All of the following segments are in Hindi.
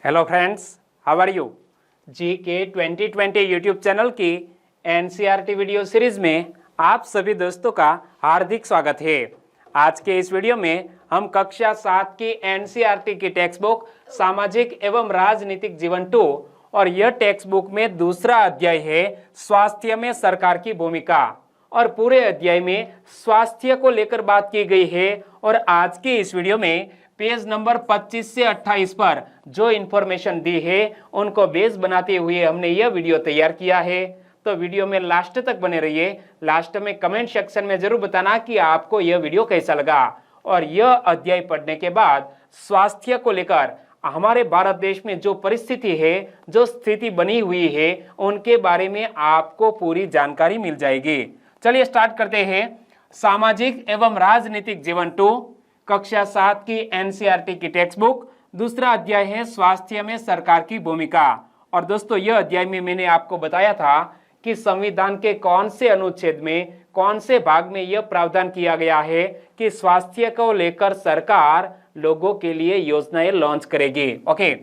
Hello friends, how are you. G K 2020 YouTube channel की एनसीईआरटी वीडियो सीरीज में आप सभी दोस्तों का हार्दिक स्वागत है। आज के इस वीडियो में हम कक्षा 7 की एनसीईआरटी की टेक्स्ट बुक सामाजिक एवं राजनीतिक जीवन 2 और यह टेक्स्ट बुक में दूसरा अध्याय है स्वास्थ्य में सरकार की भूमिका, और पूरे अध्याय में स्वास्थ्य को लेकर बात की गई है। और आज की इस वीडियो में पेज नंबर 25 से 28 पर जो इंफॉर्मेशन दी है उनको बेस बनाते हुए हमने यह वीडियो तैयार किया है। तो वीडियो में लास्ट तक बने रहिए। लास्ट में कमेंट सेक्शन में जरूर बताना कि आपको यह वीडियो कैसा लगा। और यह अध्याय पढ़ने के बाद स्वास्थ्य को लेकर हमारे भारत देश में जो परिस्थिति है, जो स्थिति बनी हुई है, उनके बारे में आपको पूरी जानकारी मिल जाएगी। चलिए स्टार्ट करते हैं। सामाजिक एवं राजनीतिक जीवन 2 कक्षा 7 की एनसीईआरटी की टेक्स्ट बुक, दूसरा अध्याय है स्वास्थ्य में सरकार की भूमिका। और दोस्तों, यह अध्याय में मैंने आपको बताया था कि संविधान के कौन से अनुच्छेद में, कौन से भाग में यह प्रावधान किया गया है कि स्वास्थ्य को लेकर सरकार लोगों के लिए योजनाएं लॉन्च करेगी। ओके,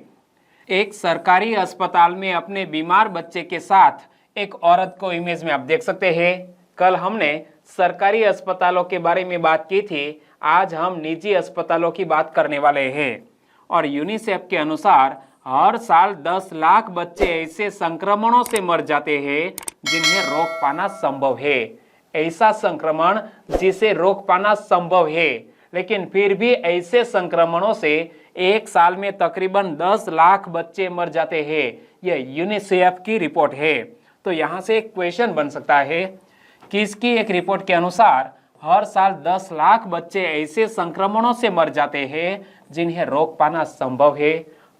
एक सरकारी अस्पताल में अपने बीमार बच्चे के साथ एक औरत को इमेज में आप देख सकते हैं। कल हमने सरकारी अस्पतालों के बारे में बात की थी, आज हम निजी अस्पतालों की बात करने वाले हैं। और यूनिसेफ के अनुसार हर साल 10 लाख बच्चे ऐसे संक्रमणों से मर जाते हैं जिन्हें रोक पाना संभव है। ऐसा संक्रमण जिसे रोक पाना संभव है, लेकिन फिर भी ऐसे संक्रमणों से एक साल में तकरीबन 10 लाख बच्चे मर जाते हैं। यह यूनिसेफ की रिपोर्ट है। तो यहाँ से एक क्वेश्चन बन सकता है कि इसकी एक रिपोर्ट के अनुसार हर साल 10 लाख बच्चे ऐसे संक्रमणों से मर जाते हैं जिन्हें रोक पाना संभव है।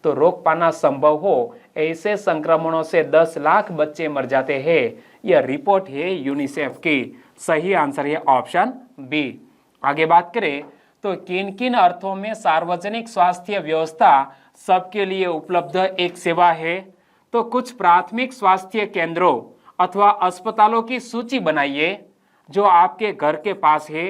तो रोक पाना संभव हो ऐसे संक्रमणों से 10 लाख बच्चे मर जाते हैं। यह रिपोर्ट है यूनिसेफ की। सही आंसर है ऑप्शन बी। आगे बात करें तो किन किन अर्थों में सार्वजनिक स्वास्थ्य व्यवस्था सबके लिए उपलब्ध एक सेवा है। तो कुछ प्राथमिक स्वास्थ्य केंद्रों अथवा अस्पतालों की सूची बनाइए जो आपके घर के पास है।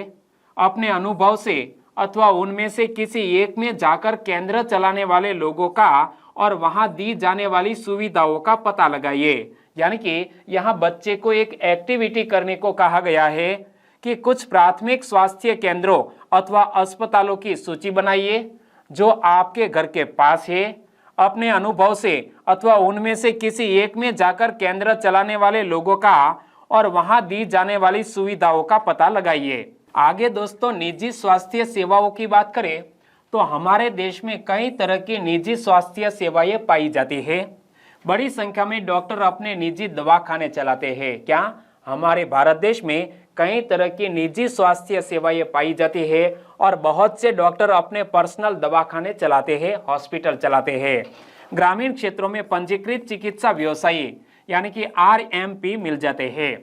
अपने अनुभव से अथवा उनमें से किसी एक में जाकर केंद्र चलाने वाले लोगों का और वहां दी जाने वाली सुविधाओं का पता लगाइए। यानी कि यहाँ बच्चे को एक एक्टिविटी करने को कहा गया है कि कुछ प्राथमिक स्वास्थ्य केंद्रों अथवा अस्पतालों की सूची बनाइए जो आपके घर के पास है। अपने अनुभव से अथवा उनमें से किसी एक में जाकर केंद्र चलाने वाले लोगों का और वहां दी जाने वाली सुविधाओं का पता लगाइए। आगे दोस्तों, निजी स्वास्थ्य सेवाओं की बात करें तो हमारे देश में कई तरह की निजी स्वास्थ्य सेवाएं पाई जाती है। बड़ी संख्या में डॉक्टर अपने निजी दवाखाने चलाते हैं। क्या हमारे भारत देश में कई तरह की निजी स्वास्थ्य सेवाएं पाई जाती है और बहुत से डॉक्टर अपने पर्सनल दवाखाने चलाते हैं, हॉस्पिटल चलाते हैं। ग्रामीण क्षेत्रों में पंजीकृत चिकित्सा व्यवसायी यानी कि आरएमपी मिल जाते हैं।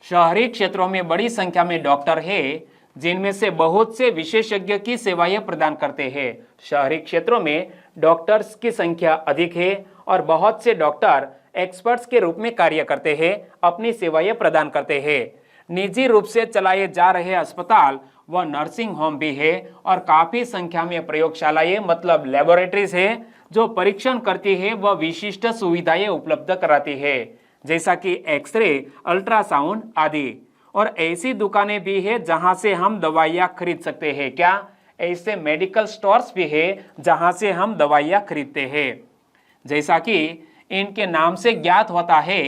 शहरी क्षेत्रों में बड़ी संख्या में डॉक्टर हैं जिनमें से बहुत से विशेषज्ञ की सेवाएं प्रदान करते हैं। शहरी क्षेत्रों में डॉक्टर्स की संख्या अधिक है और बहुत से डॉक्टर एक्सपर्ट्स के रूप में कार्य करते हैं, अपनी सेवाएं प्रदान करते हैं। निजी रूप से चलाए जा रहे अस्पताल व नर्सिंग होम भी है और काफी संख्या में प्रयोगशालाएं मतलब लेबोरेटरीज है जो परीक्षण करती है व विशिष्ट सुविधाएं उपलब्ध कराती है, जैसा कि एक्सरे, अल्ट्रासाउंड आदि। और ऐसी दुकानें भी है जहां से हम दवाइयां खरीद सकते हैं। क्या ऐसे मेडिकल स्टोर्स भी है जहां से हम दवाइयां खरीदते हैं। जैसा कि इनके नाम से ज्ञात होता है,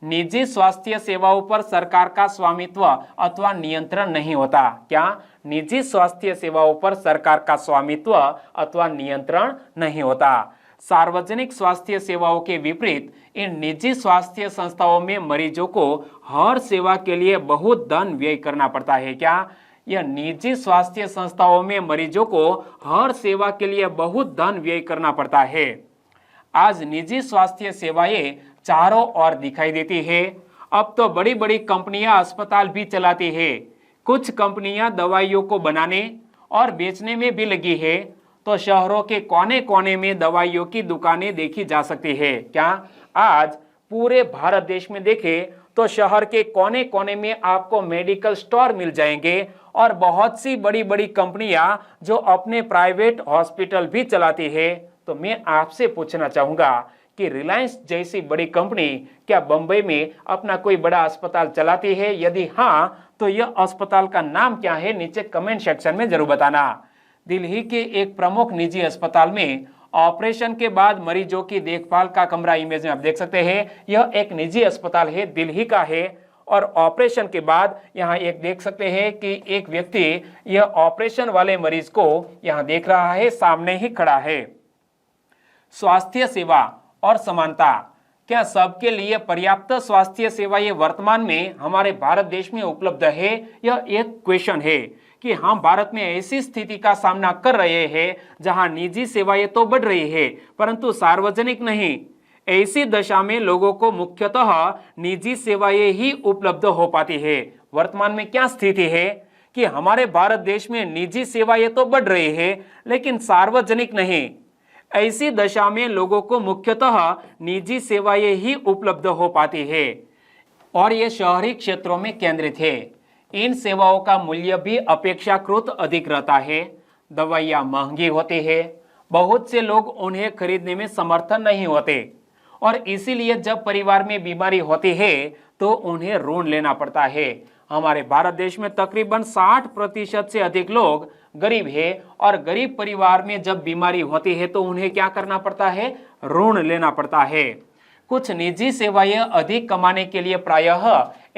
निजी स्वास्थ्य सेवाओं पर सरकार का स्वामित्व अथवा नियंत्रण नहीं होता। क्या निजी स्वास्थ्य सेवाओं पर सरकार का स्वामित्व अथवा नियंत्रण नहीं होता। सार्वजनिक स्वास्थ्य सेवाओं के विपरीत इन निजी स्वास्थ्य संस्थाओं में मरीजों को हर सेवा के लिए बहुत धन व्यय करना पड़ता है। क्या यह निजी स्वास्थ्य संस्थाओं में मरीजों को हर सेवा के लिए बहुत धन व्यय करना पड़ता है। आज निजी स्वास्थ्य सेवाएं चारों ओर दिखाई देती है। अब तो बड़ी बड़ी कंपनियां अस्पताल भी चलाती है। कुछ कंपनियां दवाइयों को बनाने और बेचने में भी लगी है। तो शहरों के कोने कोने में दवाइयों की दुकानें देखी जा सकती है। क्या आज पूरे भारत देश में देखें तो शहर के कोने कोने में आपको मेडिकल स्टोर मिल जाएंगे और बहुत सी बड़ी बड़ी कंपनियां जो अपने प्राइवेट हॉस्पिटल भी चलाती है, तो मैं आपसे पूछना चाहूँगा कि रिलायंस जैसी बड़ी कंपनी क्या बंबई में अपना कोई बड़ा अस्पताल चलाती है? यदि हाँ, तो यह अस्पताल का नाम क्या है? नीचे कमेंट सेक्शन में जरूर बताना। दिल्ली के एक प्रमुख निजी अस्पताल में ऑपरेशन के बाद मरीजों की देखभाल का कमरा, इमेज में आप देख सकते हैं, यह एक निजी अस्पताल है, दिल्ली का है। और ऑपरेशन के बाद यहाँ एक देख सकते हैं कि एक व्यक्ति यह ऑपरेशन वाले मरीज को यहाँ देख रहा है, सामने ही खड़ा है। स्वास्थ्य सेवा और समानता, क्या सबके लिए पर्याप्त स्वास्थ्य सेवाएं वर्तमान में हमारे भारत देश में उपलब्ध है? यह एक क्वेश्चन है कि हम भारत में ऐसी स्थिति का सामना कर रहे हैं जहां निजी सेवाएं तो बढ़ रही है परंतु सार्वजनिक नहीं। ऐसी दशा में लोगों को मुख्यतः निजी सेवाएं ही उपलब्ध हो पाती है। वर्तमान में क्या स्थिति है कि हमारे भारत देश में निजी सेवाएं तो बढ़ रही है लेकिन सार्वजनिक नहीं। ऐसी दशा में लोगों को मुख्यतः निजी सेवाएं ही उपलब्ध हो पाती है और ये शहरी क्षेत्रों में केंद्रित है। इन सेवाओं का मूल्य भी अपेक्षाकृत अधिक रहता है। दवाइयाँ महंगी होती है, बहुत से लोग उन्हें खरीदने में समर्थ नहीं होते और इसीलिए जब परिवार में बीमारी होती है तो उन्हें ऋण लेना पड़ता है। हमारे भारत देश में तकरीबन 60% से अधिक लोग गरीब है और गरीब परिवार में जब बीमारी होती है तो उन्हें क्या करना पड़ता है? ऋण लेना पड़ता है। कुछ निजी सेवाएं अधिक कमाने के लिए प्रायः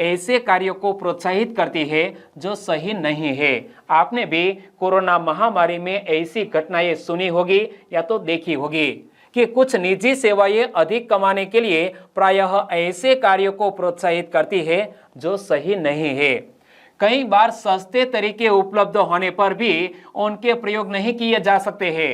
ऐसे कार्यों को प्रोत्साहित करती है जो सही नहीं है। आपने भी कोरोना महामारी में ऐसी घटनाएं सुनी होगी या तो देखी होगी कि कुछ निजी सेवाएं अधिक कमाने के लिए प्रायः ऐसे कार्यों को प्रोत्साहित करती है जो सही नहीं है। कई बार सस्ते तरीके उपलब्ध होने पर भी उनके प्रयोग नहीं किए जा सकते हैं।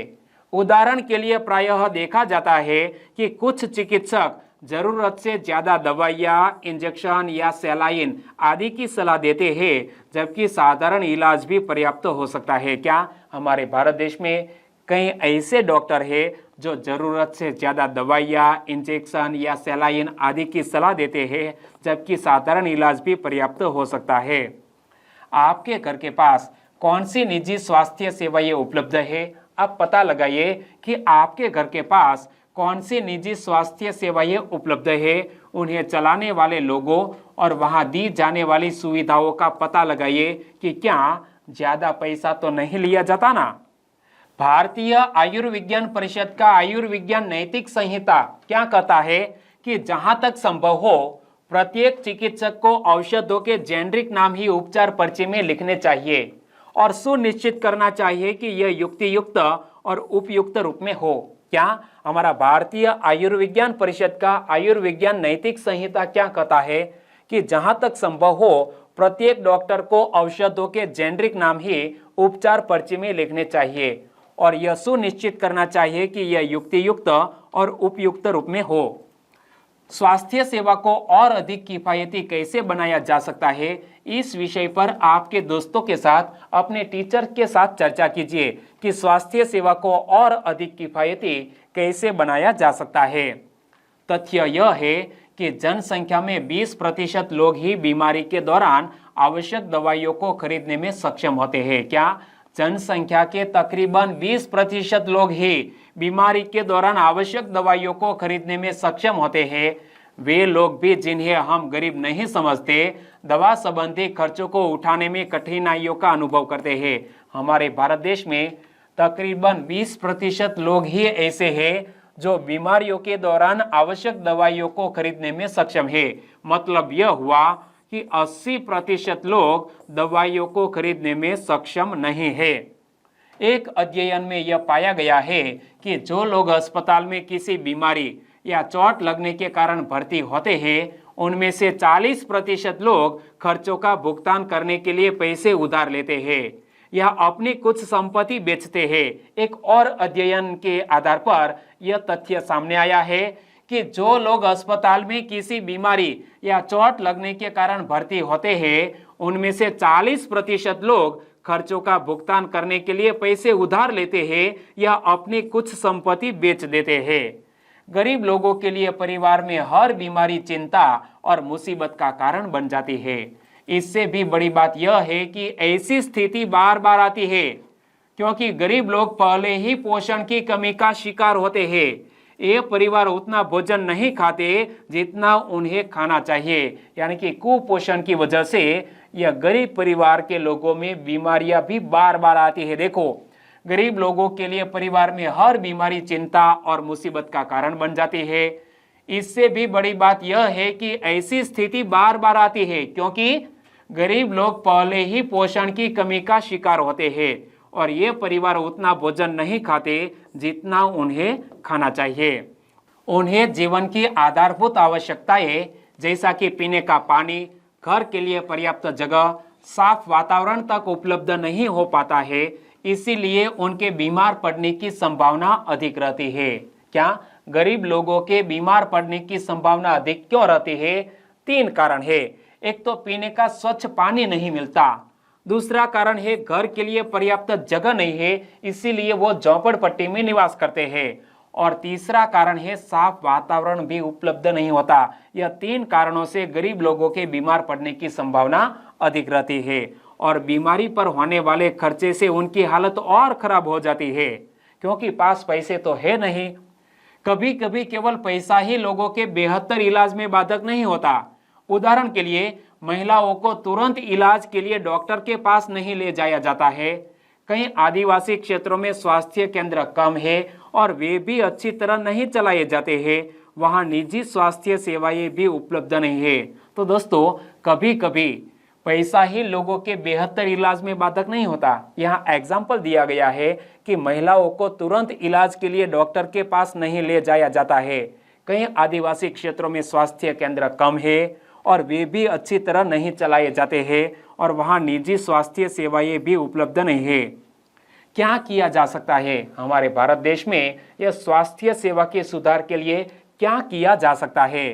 उदाहरण के लिए प्रायः देखा जाता है कि कुछ चिकित्सक जरूरत से ज्यादा दवाइयाँ, इंजेक्शन या सलाइन आदि की सलाह देते हैं जबकि साधारण इलाज भी पर्याप्त हो सकता है। क्या हमारे भारत देश में कई ऐसे डॉक्टर हैं जो जरूरत से ज़्यादा दवाइयाँ, इंजेक्शन या सलाइन आदि की सलाह देते हैं जबकि साधारण इलाज भी पर्याप्त हो सकता है? आपके घर के पास कौन सी निजी स्वास्थ्य सेवाएं उपलब्ध है? आप पता लगाइए कि आपके घर के पास कौन सी निजी स्वास्थ्य सेवाएं उपलब्ध है, उन्हें चलाने वाले लोगों और वहां दी जाने वाली सुविधाओं का पता लगाइए कि क्या ज़्यादा पैसा तो नहीं लिया जाता ना। भारतीय आयुर्विज्ञान परिषद का आयुर्विज्ञान नैतिक संहिता क्या कहता है कि जहां तक संभव हो प्रत्येक चिकित्सक को औषधों के जेनरिक नाम ही उपचार पर्ची में लिखने चाहिए और सुनिश्चित करना चाहिए कि यह युक्तियुक्त और उपयुक्त रूप में हो। क्या हमारा भारतीय आयुर्विज्ञान परिषद का आयुर्विज्ञान नैतिक संहिता क्या कहता है कि जहां तक संभव हो प्रत्येक डॉक्टर को औषधों के जेनरिक नाम ही उपचार पर्ची में लिखने चाहिए और यह सुनिश्चित करना चाहिए कि यह युक्तियुक्त और उपयुक्त रूप में हो। स्वास्थ्य सेवा को और अधिक किफायती कैसे बनाया जा सकता है, इस विषय पर आपके दोस्तों के साथ, अपने टीचर के साथ चर्चा कीजिए कि स्वास्थ्य सेवा को और अधिक किफायती कैसे बनाया जा सकता है। तथ्य यह है कि जनसंख्या में 20% लोग ही बीमारी के दौरान आवश्यक दवाइयों को खरीदने में सक्षम होते हैं। क्या जनसंख्या के तकरीबन 20% लोग ही बीमारी के दौरान आवश्यक दवाइयों को खरीदने में सक्षम होते हैं? वे लोग भी जिन्हें हम गरीब नहीं समझते, दवा संबंधी खर्चों को उठाने में कठिनाइयों का अनुभव करते हैं। हमारे भारत देश में तकरीबन 20% लोग ही ऐसे हैं जो बीमारियों के दौरान आवश्यक दवाइयों को खरीदने में सक्षम है। मतलब यह हुआ कि 80% लोग दवाइयों को खरीदने में सक्षम नहीं है। एक अध्ययन में यह पाया गया है कि जो लोग अस्पताल में किसी बीमारी या चोट लगने के कारण भर्ती होते हैं उनमें से 40% लोग खर्चों का भुगतान करने के लिए पैसे उधार लेते हैं या अपनी कुछ संपत्ति बेचते हैं। एक और अध्ययन के आधार पर यह तथ्य सामने आया है कि जो लोग अस्पताल में किसी बीमारी या चोट लगने के कारण भर्ती होते हैं उनमें से 40% लोग खर्चों का भुगतान करने के लिए पैसे उधार लेते हैं या अपनी कुछ संपत्ति बेच देते हैं। गरीब लोगों के लिए परिवार में हर बीमारी चिंता और मुसीबत का कारण बन जाती है। इससे भी बड़ी बात यह है कि ऐसी स्थिति बार बार आती है क्योंकि गरीब लोग पहले ही पोषण की कमी का शिकार होते हैं। ये परिवार उतना भोजन नहीं खाते जितना उन्हें खाना चाहिए, यानी कि कुपोषण की वजह से यह गरीब परिवार के लोगों में बीमारियां भी बार बार आती है। देखो, गरीब लोगों के लिए परिवार में हर बीमारी चिंता और मुसीबत का कारण बन जाती है। इससे भी बड़ी बात यह है कि ऐसी स्थिति बार बार आती है क्योंकि गरीब लोग पहले ही पोषण की कमी का शिकार होते हैं और ये परिवार उतना भोजन नहीं खाते जितना उन्हें खाना चाहिए। उन्हें जीवन की आधारभूत आवश्यकताएं जैसा कि पीने का पानी, घर के लिए पर्याप्त जगह, साफ वातावरण तक उपलब्ध नहीं हो पाता है। इसीलिए उनके बीमार पड़ने की संभावना अधिक रहती है। क्या गरीब लोगों के बीमार पड़ने की संभावना अधिक क्यों रहती है? 3 कारण है। एक तो पीने का स्वच्छ पानी नहीं मिलता, दूसरा कारण है घर के लिए पर्याप्त जगह नहीं है, इसीलिए वो झोपड़पट्टी में निवास करते हैं, और तीसरा कारण है साफ वातावरण भी उपलब्ध नहीं होता। यह 3 कारणों से गरीब लोगों के बीमार पड़ने की संभावना अधिक रहती है और बीमारी पर होने वाले खर्चे से उनकी हालत और खराब हो जाती है क्योंकि पास पैसे तो है नहीं। कभी कभी केवल पैसा ही लोगों के बेहतर इलाज में बाधक नहीं होता। उदाहरण के लिए, महिलाओं को तुरंत इलाज के लिए डॉक्टर के पास नहीं ले जाया जाता है। कई आदिवासी क्षेत्रों में स्वास्थ्य केंद्र कम है और वे भी अच्छी तरह नहीं चलाए जाते हैं। वहां निजी स्वास्थ्य सेवाएं भी उपलब्ध नहीं है। तो दोस्तों, कभी कभी पैसा ही लोगों के बेहतर इलाज में बाधक नहीं होता। यहाँ एग्जाम्पल दिया गया है कि महिलाओं को तुरंत इलाज के लिए डॉक्टर के पास नहीं ले जाया जाता है। कई आदिवासी क्षेत्रों में स्वास्थ्य केंद्र कम है और वे भी अच्छी तरह नहीं चलाए जाते हैं और वहाँ निजी स्वास्थ्य सेवाएं भी उपलब्ध नहीं है। क्या किया जा सकता है? हमारे भारत देश में यह स्वास्थ्य सेवा के सुधार के लिए क्या किया जा सकता है?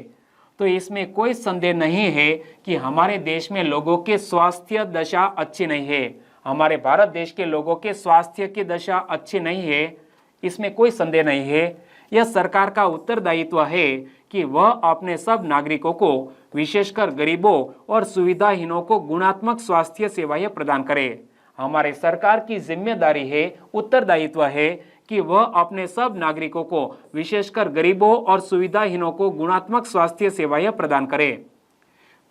तो इसमें कोई संदेह नहीं है कि हमारे देश में लोगों के स्वास्थ्य दशा अच्छी नहीं है। हमारे भारत देश के लोगों के स्वास्थ्य की दशा अच्छी नहीं है, इसमें कोई संदेह नहीं है। यह सरकार का उत्तरदायित्व है कि वह अपने सब नागरिकों को, विशेषकर गरीबों और सुविधाहीनों को गुणात्मक स्वास्थ्य सेवाएं प्रदान करे। हमारे सरकार की जिम्मेदारी है, उत्तरदायित्व है कि वह अपने सब नागरिकों को, विशेषकर गरीबों और सुविधाहीनों को गुणात्मक स्वास्थ्य सेवाएं प्रदान करे।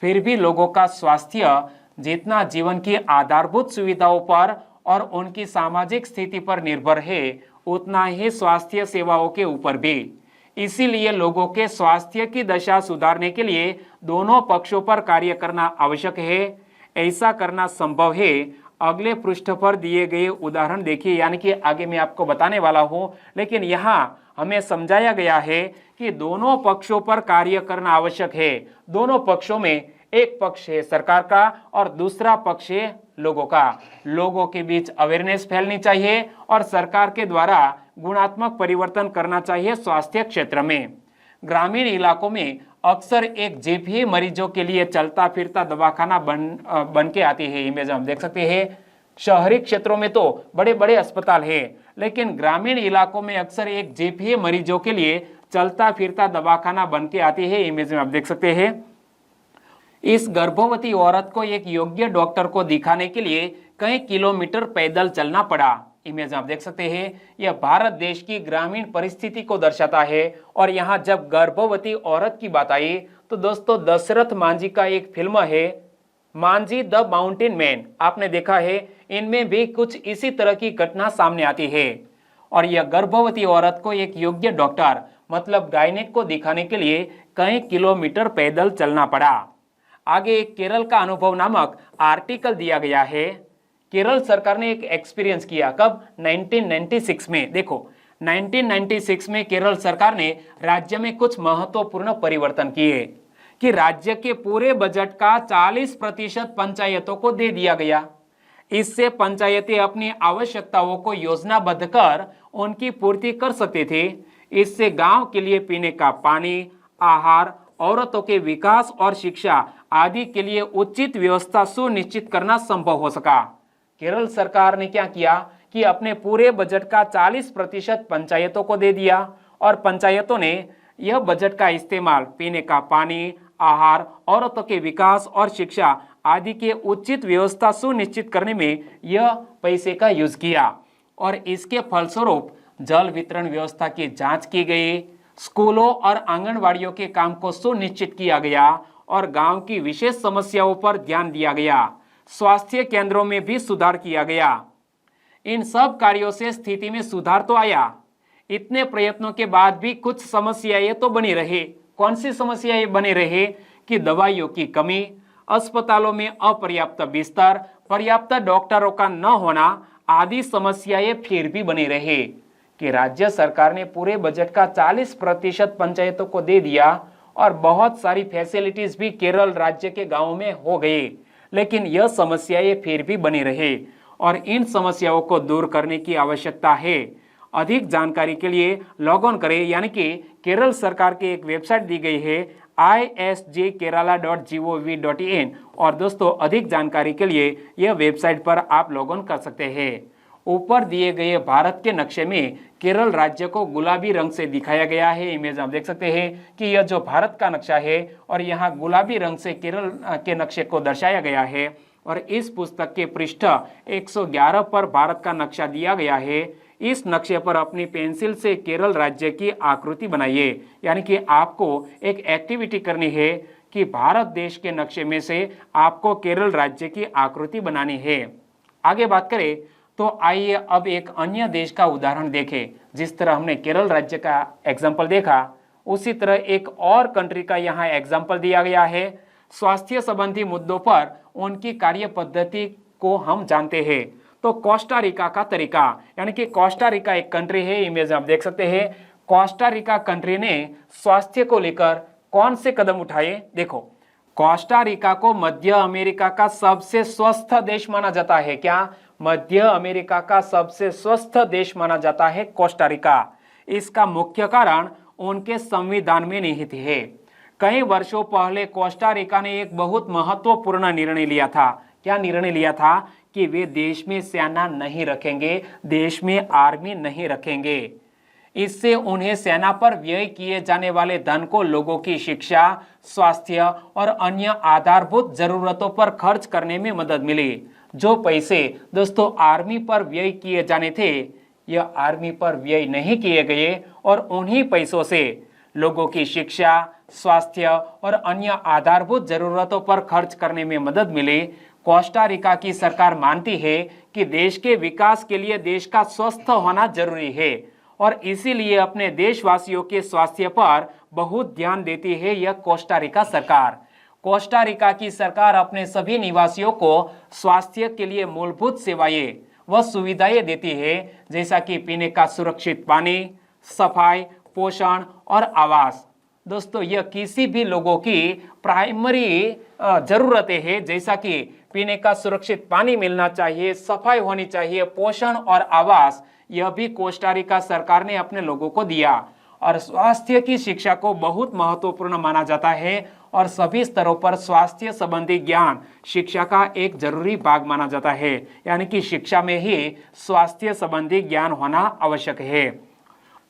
फिर भी लोगों का स्वास्थ्य जितना जीवन की आधारभूत सुविधाओं पर और उनकी सामाजिक स्थिति पर निर्भर है, उतना ही स्वास्थ्य सेवाओं के ऊपर भी। इसीलिए लोगों के स्वास्थ्य की दशा सुधारने के लिए दोनों पक्षों पर कार्य करना आवश्यक है। ऐसा करना संभव है। अगले पृष्ठ पर दिए गए उदाहरण देखिए, यानी कि आगे मैं आपको बताने वाला हूं, लेकिन यहाँ हमें समझाया गया है कि दोनों पक्षों पर कार्य करना आवश्यक है। दोनों पक्षों में एक पक्ष है सरकार का और दूसरा पक्ष है लोगों का। लोगों के बीच अवेयरनेस फैलनी चाहिए और सरकार के द्वारा गुणात्मक परिवर्तन करना चाहिए स्वास्थ्य क्षेत्र में। ग्रामीण इलाकों में अक्सर एक जीप ही मरीजों के लिए चलता फिरता दवाखाना बन के आती है। इमेज हम देख सकते हैं। शहरी क्षेत्रों में तो बड़े बड़े अस्पताल है, लेकिन ग्रामीण इलाकों में अक्सर एक जीप ही मरीजों के लिए चलता फिरता दवाखाना बन के आती है। इमेज में आप देख सकते हैं। इस गर्भवती औरत को एक योग्य डॉक्टर को दिखाने के लिए कई किलोमीटर पैदल चलना पड़ा। इमेज आप देख सकते हैं। यह भारत देश की ग्रामीण परिस्थिति को दर्शाता है। और यहाँ जब गर्भवती औरत की बात आई तो दोस्तों, दशरथ मांझी का एक फिल्म है मांझी द माउंटेन मैन, आपने देखा है। इनमें भी कुछ इसी तरह की घटना सामने आती है। और यह गर्भवती औरत को एक योग्य डॉक्टर मतलब गायनेक को दिखाने के लिए कई किलोमीटर पैदल चलना पड़ा। आगे एक केरल का अनुभव नामक आर्टिकल दिया गया है। केरल सरकार ने एक एक्सपीरियंस किया, कब? 1996 में। देखो, 1996 में केरल सरकार ने राज्य में कुछ महत्वपूर्ण परिवर्तन किए कि राज्य के पूरे बजट का 40% पंचायतों को दे दिया गया। इससे पंचायतें अपनी आवश्यकताओं को योजनाबद्ध कर उनकी पूर्ति कर सकते थे। इससे गांव के लिए पीने का पानी, आहार, औरतों के विकास और शिक्षा आदि के लिए उचित व्यवस्था सुनिश्चित करना संभव हो सका। केरल सरकार ने क्या किया कि अपने पूरे बजट का 40% पंचायतों को दे दिया और पंचायतों ने यह बजट का इस्तेमाल पीने का पानी, आहार, औरतों के विकास और शिक्षा आदि के उचित व्यवस्था सुनिश्चित करने में यह पैसे का यूज किया। और इसके फलस्वरूप जल वितरण व्यवस्था की जांच की गई, स्कूलों और आंगनवाड़ियों के काम को सुनिश्चित किया गया और गांव की विशेष समस्याओं पर ध्यान दिया गया। स्वास्थ्य केंद्रों में भी सुधार किया गया। इन सब कार्यों से स्थिति में सुधार तो आया। इतने प्रयत्नों के बाद भी कुछ समस्याएं तो बनी रही। कौन सी समस्याएं बनी रही? कि दवाइयों की कमी, अस्पतालों में अपर्याप्त बिस्तर, पर्याप्त डॉक्टरों का न होना आदि समस्याएं फिर भी बनी रही। कि राज्य सरकार ने पूरे बजट का 40% पंचायतों को दे दिया और बहुत सारी फैसिलिटीज भी केरल राज्य के गांवों में हो गई, लेकिन यह समस्याएं फिर भी बनी रही और इन समस्याओं को दूर करने की आवश्यकता है। अधिक जानकारी के लिए लॉग ऑन करें, यानी कि केरल सरकार की एक वेबसाइट दी गई है isjkerala.gov.in और दोस्तों अधिक जानकारी के लिए यह वेबसाइट पर आप लॉग ऑन कर सकते हैं। ऊपर दिए गए भारत के नक्शे में केरल राज्य को गुलाबी रंग से दिखाया गया है। इमेज आप देख सकते हैं कि यह जो भारत का नक्शा है और यहाँ गुलाबी रंग से केरल के नक्शे को दर्शाया गया है और इस पुस्तक के पृष्ठ 111 पर भारत का नक्शा दिया गया है। इस नक्शे पर अपनी पेंसिल से केरल राज्य की आकृति बनाइए, यानी कि आपको एक एक्टिविटी करनी है कि भारत देश के नक्शे में से आपको केरल राज्य की आकृति बनानी है। आगे बात करें तो आइए अब एक अन्य देश का उदाहरण देखें। जिस तरह हमने केरल राज्य का एग्जाम्पल देखा, उसी तरह एक और कंट्री का यहाँ एग्जाम्पल दिया गया है। स्वास्थ्य संबंधी मुद्दों पर उनकी कार्य पद्धति को हम जानते हैं। तो कोस्टा रिका का तरीका, यानी कि कोस्टा रिका एक कंट्री है। इमेज आप देख सकते हैं। कोस्टा रिका कंट्री ने स्वास्थ्य को लेकर कौन से कदम उठाए? देखो, कोस्टा रिका को मध्य अमेरिका का सबसे स्वस्थ देश माना जाता है। क्या? मध्य अमेरिका का सबसे स्वस्थ देश माना जाता है कोस्टा रिका। इसका मुख्य कारण उनके संविधान में निहित है। कई वर्षों पहले कोस्टा रिका ने एक बहुत महत्वपूर्ण निर्णय लिया था। क्या निर्णय लिया था? कि वे देश में सेना नहीं रखेंगे, देश में आर्मी नहीं रखेंगे। इससे उन्हें सेना पर व्यय किए जाने वाले धन को लोगों की शिक्षा, स्वास्थ्य और अन्य आधारभूत जरूरतों पर खर्च करने में मदद मिली। जो पैसे दोस्तों आर्मी पर व्यय किए जाने थे, यह आर्मी पर व्यय नहीं किए गए और उन्हीं पैसों से लोगों की शिक्षा, स्वास्थ्य और अन्य आधारभूत जरूरतों पर खर्च करने में मदद मिली। कोस्टा रिका की सरकार मानती है कि देश के विकास के लिए देश का स्वस्थ होना जरूरी है और इसीलिए अपने देशवासियों के स्वास्थ्य पर बहुत ध्यान देती है यह कोस्टा रिका सरकार। कोस्टा रिका की सरकार अपने सभी निवासियों को स्वास्थ्य के लिए मूलभूत सेवाएं व सुविधाएं देती है, जैसा कि पीने का सुरक्षित पानी, सफाई, पोषण और आवास। दोस्तों यह किसी भी लोगों की प्राइमरी जरूरतें हैं, जैसा कि पीने का सुरक्षित पानी मिलना चाहिए, सफाई होनी चाहिए, पोषण और आवास। यह भी कोस्टा रिका सरकार ने अपने लोगों को दिया और स्वास्थ्य की शिक्षा को बहुत महत्वपूर्ण माना जाता है और सभी स्तरों पर स्वास्थ्य संबंधी ज्ञान शिक्षा का एक जरूरी भाग माना जाता है, यानी कि शिक्षा में ही स्वास्थ्य संबंधी ज्ञान होना आवश्यक है।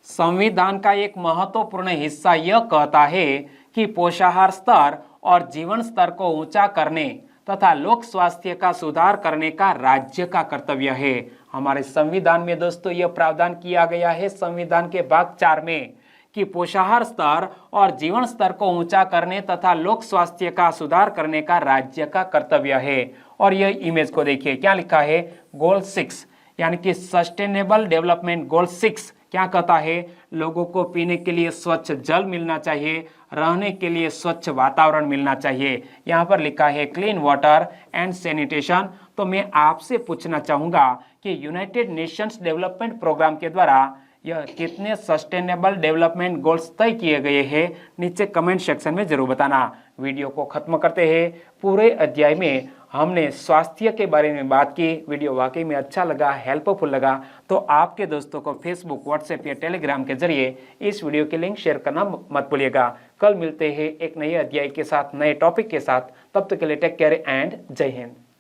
संविधान का एक महत्वपूर्ण हिस्सा यह कहता है कि पोषाहार स्तर और जीवन स्तर को ऊंचा करने तथा लोक स्वास्थ्य का सुधार करने का राज्य का कर्तव्य है। हमारे संविधान में दोस्तों यह प्रावधान किया गया है संविधान के भाग 4 में कि पोषाहार स्तर और जीवन स्तर को ऊंचा करने तथा लोक स्वास्थ्य का सुधार करने का राज्य का कर्तव्य है। और यह इमेज को देखिए, क्या लिखा है? गोल 6 यानी कि सस्टेनेबल डेवलपमेंट गोल 6 क्या कहता है? लोगों को पीने के लिए स्वच्छ जल मिलना चाहिए, रहने के लिए स्वच्छ वातावरण मिलना चाहिए। यहाँ पर लिखा है क्लीन वाटर एंड सैनिटेशन। तो मैं आपसे पूछना चाहूँगा कि यूनाइटेड नेशंस डेवलपमेंट प्रोग्राम के द्वारा यह कितने सस्टेनेबल डेवलपमेंट गोल्स तय किए गए हैं, नीचे कमेंट सेक्शन में जरूर बताना। वीडियो को खत्म करते हैं। पूरे अध्याय में हमने स्वास्थ्य के बारे में बात की। वीडियो वाकई में अच्छा लगा, हेल्पफुल लगा तो आपके दोस्तों को फेसबुक, व्हाट्सएप या टेलीग्राम के जरिए इस वीडियो की लिंक शेयर करना मत भूलिएगा। कल मिलते हैं एक नए अध्याय के साथ, नए टॉपिक के साथ। तब तक के लिए टेक केयर एंड जय हिंद।